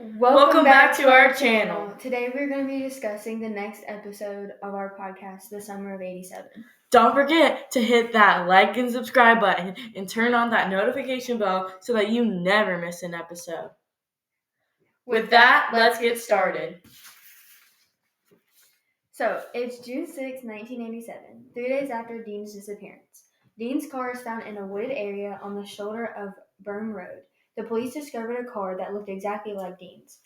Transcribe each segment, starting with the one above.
Welcome back to our channel. Today we're going to be discussing the next episode of our podcast, The Summer of '87. Don't forget to hit that like and subscribe button and turn on that notification bell so that you never miss an episode. With that, let's get started. So, it's June 6, 1987, 3 days after Dean's disappearance. Dean's car is found in a wooded area on the shoulder of Burn Road. The police discovered a car that looked exactly like Dean's.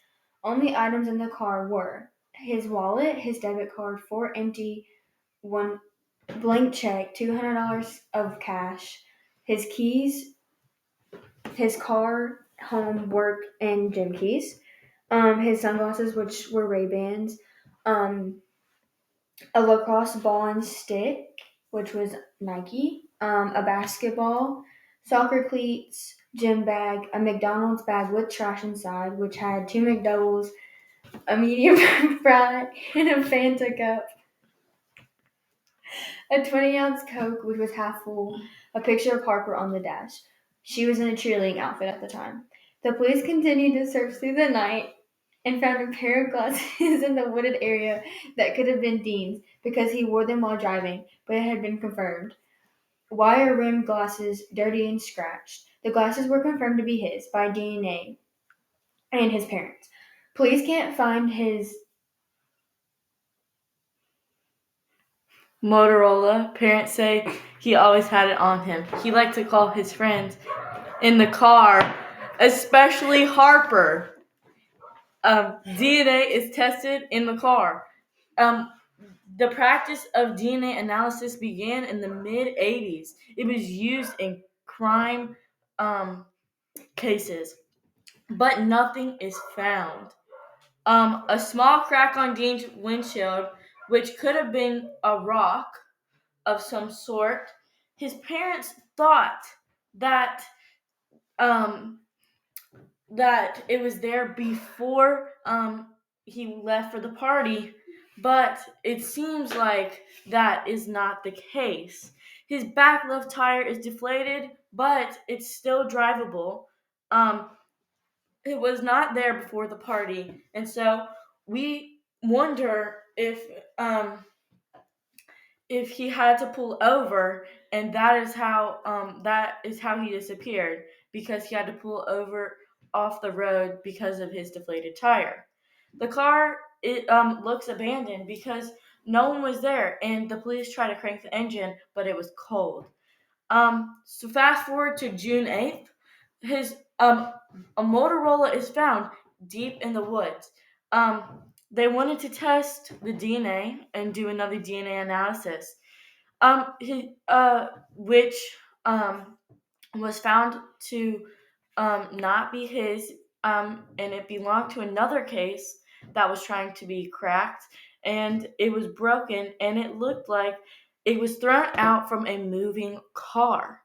Only items in the car were his wallet, his debit card, 4 empty, 1 blank check, $200 of cash, his keys, his car, home, work, and gym keys, his sunglasses, which were Ray-Bans, a lacrosse ball and stick, which was Nike, a basketball, soccer cleats, gym bag, a McDonald's bag with trash inside, which had 2 McDoubles, a medium fry, and a Fanta cup, a 20-ounce Coke, which was half full, a picture of Harper on the dash. She was in a cheerleading outfit at the time. The police continued to search through the night and found a pair of glasses in the wooded area that could have been Dean's because he wore them while driving, but it had been confirmed. Wire-rimmed glasses, dirty and scratched. The glasses were confirmed to be his by DNA and his parents. Police can't find his Motorola. Parents say he always had it on him. He liked to call his friends in the car, especially Harper. DNA is tested in the car. The practice of DNA analysis began in the mid-'80s. It was used in crime cases, but nothing is found. A small crack on Dean's windshield, which could have been a rock of some sort. His parents thought that that it was there before he left for the party, but it seems like that is not the case. His back left tire is deflated, but it's still drivable. It was not there before the party, and so we wonder if he had to pull over, and that is how he disappeared, because he had to pull over off the road because of his deflated tire. The car looks abandoned because no one was there, and the police tried to crank the engine, but it was cold. So fast forward to June 8th, his a Motorola is found deep in the woods. They wanted to test the DNA and do another DNA analysis, which was found to not be his, and it belonged to another case that was trying to be cracked, and it was broken, and it looked like it was thrown out from a moving car.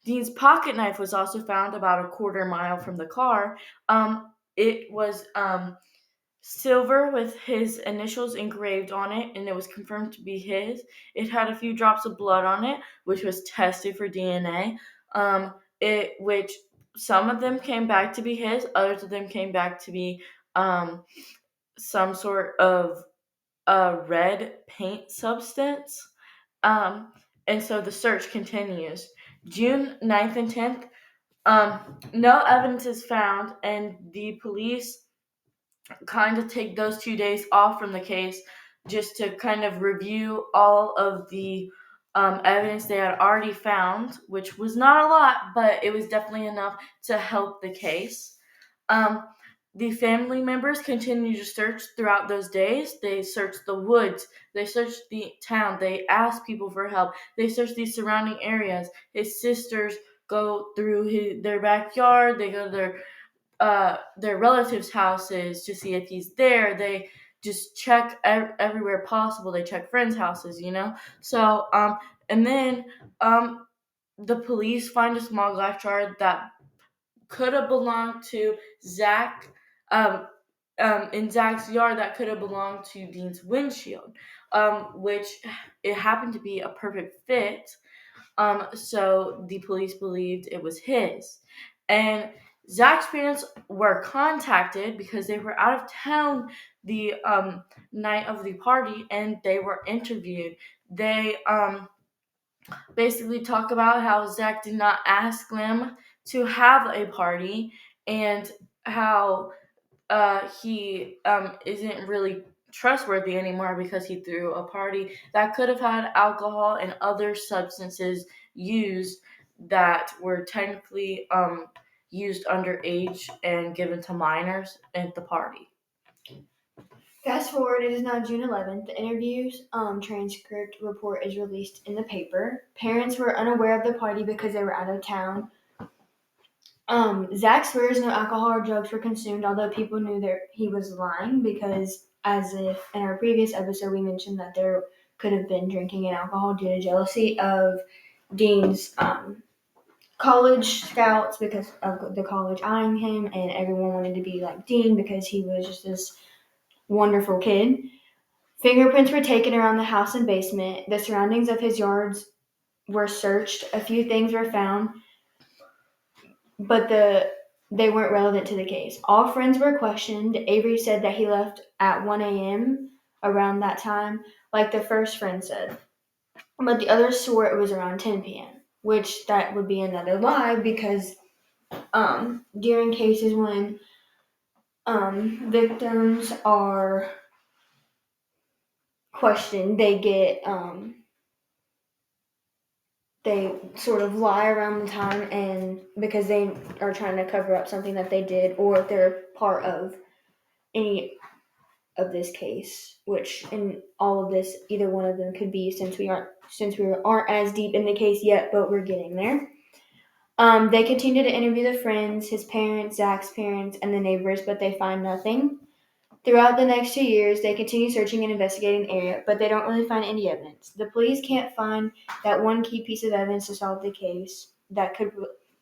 Dean's pocket knife was also found about a quarter mile from the car. It was silver with his initials engraved on it, and it was confirmed to be his. It had a few drops of blood on it, which was tested for DNA. Which some of them came back to be his, others of them came back to be some sort of red paint substance. And so the search continues. June 9th and 10th, no evidence is found, and the police kind of take those 2 days off from the case just to kind of review all of the evidence they had already found, which was not a lot, but it was definitely enough to help the case. The family members continued to search throughout those days. They searched the woods. They searched the town. They asked people for help. They searched the surrounding areas. His sisters go through their backyard. They go to their relatives' houses to see if he's there. They just check everywhere possible. They check friends' houses, So, and then the police find a small glass jar that could have belonged to Zach, in Zach's yard, that could have belonged to Dean's windshield, which it happened to be a perfect fit. So the police believed it was his. And Zach's parents were contacted because they were out of town the night of the party, and they were interviewed. They basically talk about how Zach did not ask them to have a party, and how he isn't really trustworthy anymore because he threw a party that could have had alcohol and other substances used that were technically used underage and given to minors at the party. Fast forward, it is now June 11th. The interview's transcript report is released in the paper. Parents were unaware of the party because they were out of town. Zach swears no alcohol or drugs were consumed, although people knew that he was lying because, as if in our previous episode, we mentioned that there could have been drinking and alcohol due to jealousy of Dean's college scouts because of the college eyeing him, and everyone wanted to be like Dean because he was just this wonderful kid. Fingerprints were taken around the house and basement. The surroundings of his yards were searched. A few things were found, but they weren't relevant to the case. All friends were questioned. Avery said that he left at 1 a.m. around that time, like the first friend said. But the others swore it was around 10 p.m., which that would be another lie because during cases when victims are questioned, they sort of lie around the time, and because they are trying to cover up something that they did, or if they're part of any of this case, which in all of this, either one of them could be, since we aren't as deep in the case yet, but we're getting there. They continue to interview the friends, his parents, Zach's parents, and the neighbors, but they find nothing. Throughout the next 2 years, they continue searching and investigating the area, but they don't really find any evidence. The police can't find that one key piece of evidence to solve the case that could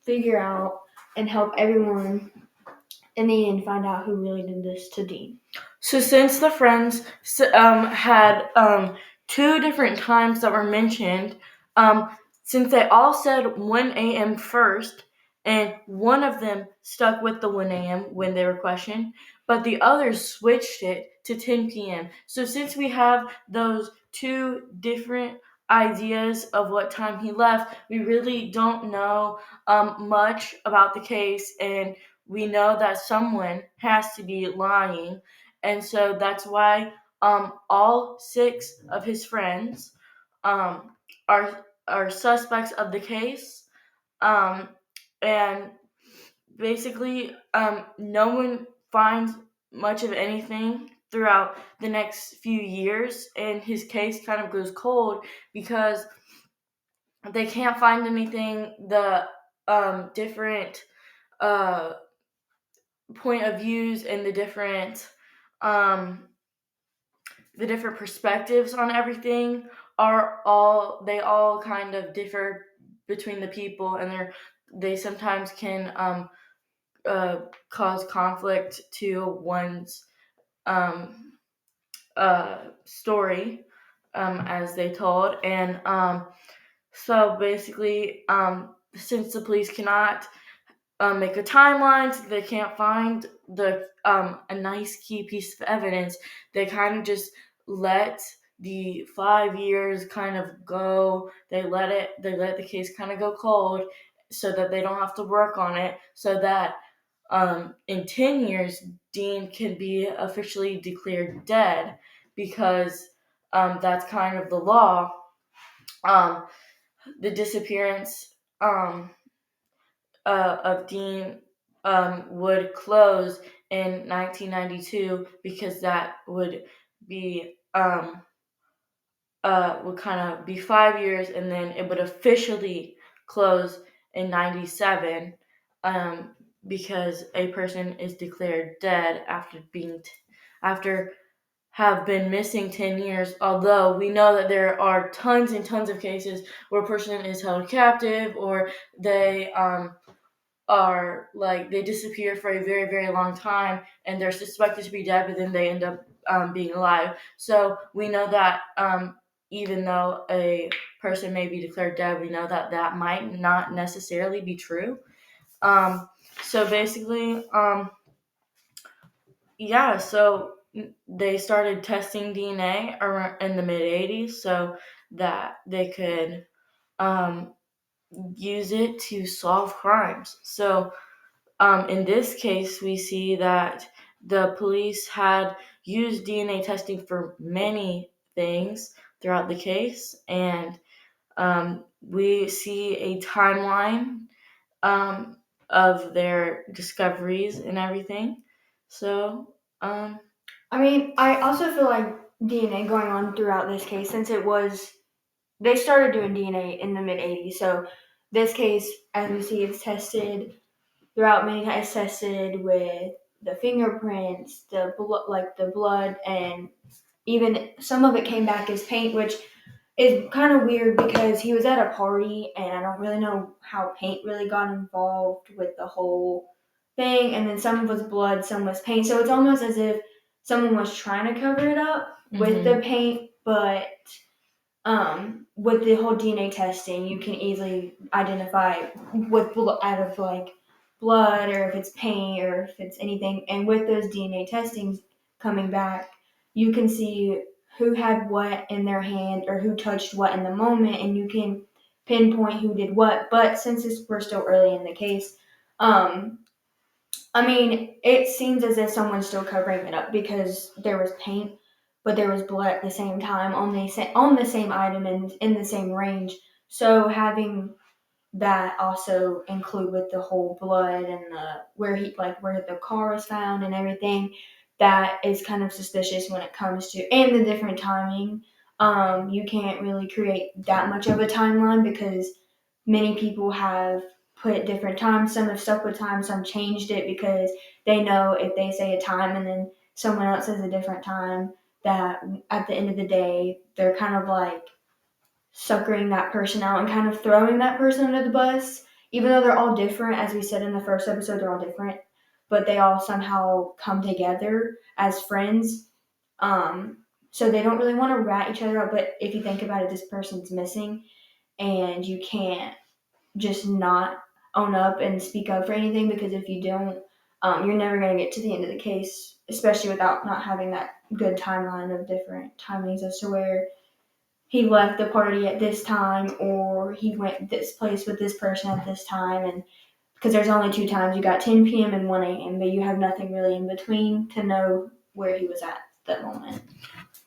figure out and help everyone in the end find out who really did this to Dean. So since the friends had two different times that were mentioned, since they all said 1 a.m. first, and one of them stuck with the 1 a.m. when they were questioned, but the others switched it to 10 p.m. So since we have those two different ideas of what time he left, we really don't know much about the case, and we know that someone has to be lying. And so that's why all six of his friends um, are suspects of the case. And basically, no one finds much of anything throughout the next few years, and his case kind of goes cold because they can't find anything. The different uh, point of views and um, the different perspectives on everything they all kind of differ between the people, and they sometimes can cause conflict to one's um, story as they told. And so basically, since the police cannot make a timeline, so they can't find a nice key piece of evidence, they kind of just let the 5 years kind of go. They let the case kind of go cold so that they don't have to work on it, so that in 10 years Dean can be officially declared dead, because that's kind of the law. The disappearance of Dean would close in 1992, because that would be would kind of be 5 years, and then it would officially close in 97, because a person is declared dead after have been missing 10 years. Although we know that there are tons and tons of cases where a person is held captive, or they are like they disappear for a very, very long time and they're suspected to be dead, but then they end up being alive. So we know that even though a person may be declared dead, we know that that might not necessarily be true. So basically, yeah, so they started testing DNA around in the mid 80s so that they could um, use it to solve crimes. So in this case, we see that the police had used DNA testing for many things throughout the case, and we see a timeline um, of their discoveries and everything. So, I mean, I also feel like DNA going on throughout this case, since they started doing DNA in the mid 80s. So this case, as we see, it's tested throughout many times, tested with the fingerprints, the blood, and even some of it came back as paint, which is kind of weird because he was at a party, and I don't really know how paint really got involved with the whole thing. And then some was blood, some was paint. So it's almost as if someone was trying to cover it up with the paint, but with the whole DNA testing, you can easily identify out of like blood, or if it's paint, or if it's anything. And with those DNA testings coming back, you can see who had what in their hand or who touched what in the moment, and you can pinpoint who did what. But since we're still early in the case, um, I mean, it seems as if someone's still covering it up because there was paint, but there was blood at the same time on the same item and in the same range. So having that also include with the whole blood and where the car was found and everything, that is kind of suspicious when it comes to, and the different timing. You can't really create that much of a timeline because many people have put different times. Some have stuck with time, some changed it because they know if they say a time and then someone else says a different time, that at the end of the day, they're kind of like suckering that person out and kind of throwing that person under the bus. Even though they're all different, as we said in the first episode, they're all different, but they all somehow come together as friends. So they don't really want to rat each other out, but if you think about it, this person's missing, and you can't just not own up and speak up for anything, because if you don't, you're never going to get to the end of the case, especially without not having that good timeline of different timings as to where he left the party at this time or he went this place with this person at this time. And because there's only two times, you got 10 p.m. and 1 a.m., but you have nothing really in between to know where he was at that moment.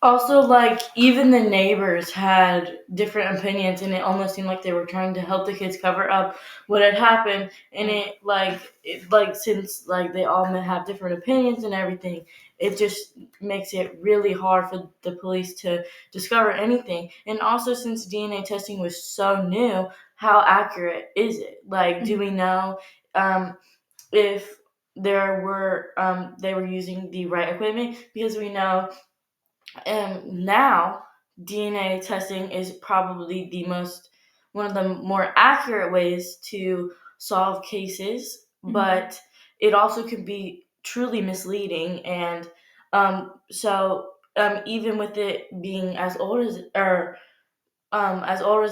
Also, like, even the neighbors had different opinions, and it almost seemed like they were trying to help the kids cover up what had happened. And since like they all have different opinions and everything, it just makes it really hard for the police to discover anything. And also, since DNA testing was so new, how accurate is it? Like, do we know if they were using the right equipment? Because we know now DNA testing is probably one of the more accurate ways to solve cases, but it also can be truly misleading. And even with it being as old as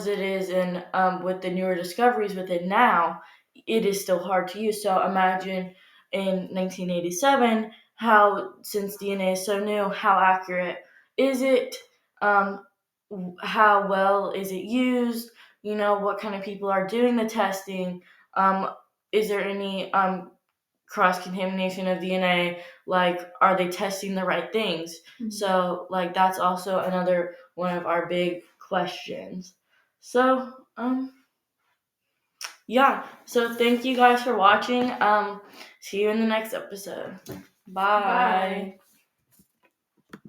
it is, and with the newer discoveries with it now, it is still hard to use. So imagine in 1987, how, since DNA is so new, how accurate is it? Um, how well is it used? What kind of people are doing the testing? Is there any cross contamination of DNA? Like, are they testing the right things? So, like, that's also another one of our big questions. So, yeah. So, thank you guys for watching. See you in the next episode. Bye. Bye.